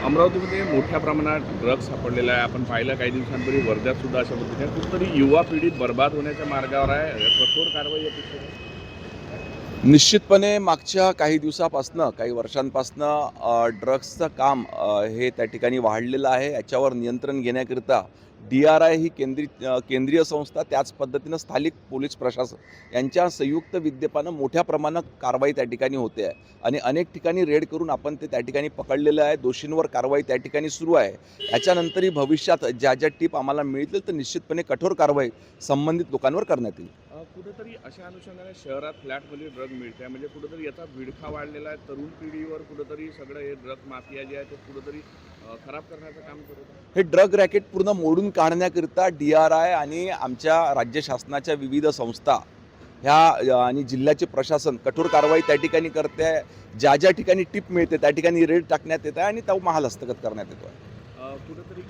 अमरावतीमध्ये मोठ्या प्रमाणात ड्रग्ज सापडलेला आहे. आपण पाहिलं काही दिवसांपूर्वी वर्ध्यात सुद्धा अशा पद्धतीने कुठेतरी युवा पिढी बर्बाद होण्याच्या मार्गावर आहे. कठोर कारवाई अपेक्षित आहे. निश्चितपणे मागच्या काही दिवसापासनं, काही वर्षांपासनं ड्रग्सचं काम हे त्या ठिकाणी वाढलेलं आहे. याच्यावर नियंत्रण घेण्याकरिता DRI ही केंद्रीय संस्था, त्याच पद्धतीनं स्थानिक पोलीस प्रशासन यांच्या संयुक्त विद्यमानं मोठ्या प्रमाणात कारवाई त्या ठिकाणी होते आहे आणि अनेक ठिकाणी रेड करून आपण ते त्या ठिकाणी पकडलेलं आहे. दोषींवर कारवाई त्या ठिकाणी सुरू आहे. याच्यानंतरही भविष्यात ज्या ज्या टीप आम्हाला मिळतील तर निश्चितपणे कठोर कारवाई संबंधित लोकांवर करण्यात येईल. कुठेतरी अशा अनुषंगाने शहरात फ्लॅटमध्ये ड्रग मिळते म्हणजे कुठेतरी याचा विळखा वाढलेला आहे. तरुण पिढीवर कुठेतरी सगळं हे ड्रग माफिया जे आहे ते कुठेतरी खराब करण्याचं काम करत आहे. हे ड्रग रॅकेट पूर्ण मोडून काढण्याकरिता DRI आणि आमच्या राज्य शासनाच्या विविध संस्था ह्या आणि जिल्ह्याचे प्रशासन कठोर कारवाई त्या ठिकाणी करते आहे. ज्या ज्या ठिकाणी टिप मिळते त्या ठिकाणी रेड टाकण्यात येत आहे आणि तो महाल हस्तगत करण्यात येतो आहे. कुठेतरी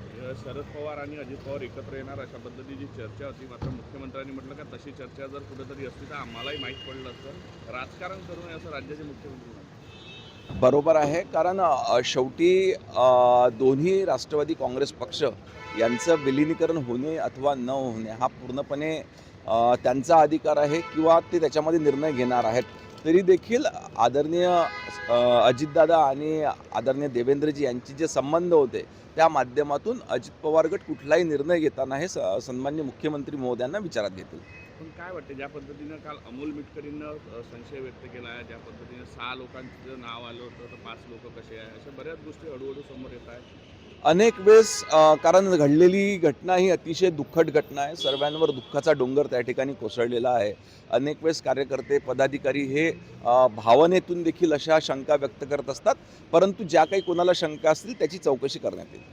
शरद पवार आणि अजित पवार एकत्र येणार अशा पद्धतीची चर्चा होती. मात्र मुख्यमंत्र्यांनी म्हटलं का तशी चर्चा जर कुठेतरी असती तर आम्हालाही माहीत पडलं असतं. राजकारण करू नये असं राज्याचे मुख्यमंत्री म्हणाले. बरोबर आहे, कारण शेवटी दोन्ही राष्ट्रवादी काँग्रेस पक्ष यांचं विलिनीकरण होणे अथवा न होणे हा पूर्णपणे त्यांचा अधिकार आहे किंवा ते त्याच्यामध्ये निर्णय घेणार आहेत. तरी देखील आदरणीय अजितदादा आणि आदरणीय देवेंद्रजी यांचे जे संबंध होते त्या माध्यमातून अजित पवार गट कुठलाही निर्णय घेताना हे सन्माननीय मुख्यमंत्री महोदयांना विचारात घेतील. पण काय वाटतं ज्या पद्धतीनं काल अमोल मिटकरींनं संशय व्यक्त केला आहे, ज्या पद्धतीने 6 लोकांचं नाव आलं होतं तर 5 लोक कसे आहे, अशा बऱ्याच गोष्टी हळूहळू समोर येत आहेत. अनेक वेळेस कारण घडलेली घटना ही अतिशय दुःखद घटना आहे. सर्वांवर दुःखाचा डोंगर त्या ठिकाणी कोसळलेला आहे. अनेक वेळेस कार्यकर्ते पदाधिकारी हे भावनेतून देखील अशा शंका व्यक्त करत असतात. परंतु ज्या काही कोणाला शंका असतील त्याची चौकशी करण्यात येईल.